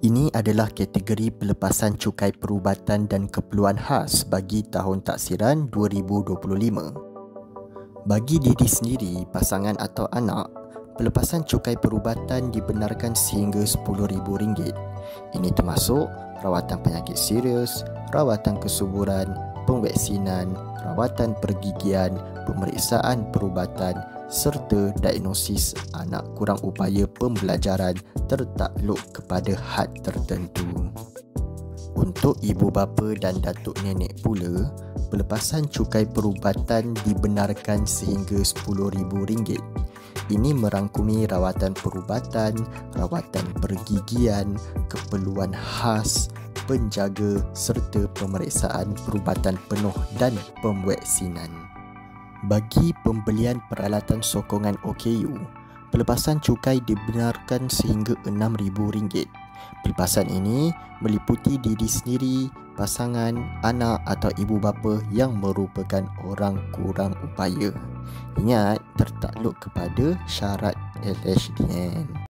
Ini adalah kategori pelepasan cukai perubatan dan keperluan khas bagi tahun taksiran 2025. Bagi diri sendiri, pasangan atau anak, pelepasan cukai perubatan dibenarkan sehingga RM10,000. Ini termasuk rawatan penyakit serius, rawatan kesuburan, pemvaksinan, rawatan pergigian, pemeriksaan perubatan serta diagnosis anak kurang upaya pembelajaran tertakluk kepada had tertentu. Untuk ibu bapa dan datuk nenek pula, pelepasan cukai perubatan dibenarkan sehingga RM10,000. Ini merangkumi rawatan perubatan, rawatan pergigian, keperluan khas, penjaga serta pemeriksaan perubatan penuh dan pemvaksinan. Bagi pembelian peralatan sokongan OKU, pelepasan cukai dibenarkan sehingga RM6,000. Pelepasan ini meliputi diri sendiri, pasangan, anak atau ibu bapa yang merupakan orang kurang upaya. Ingat, tertakluk kepada syarat LHDN.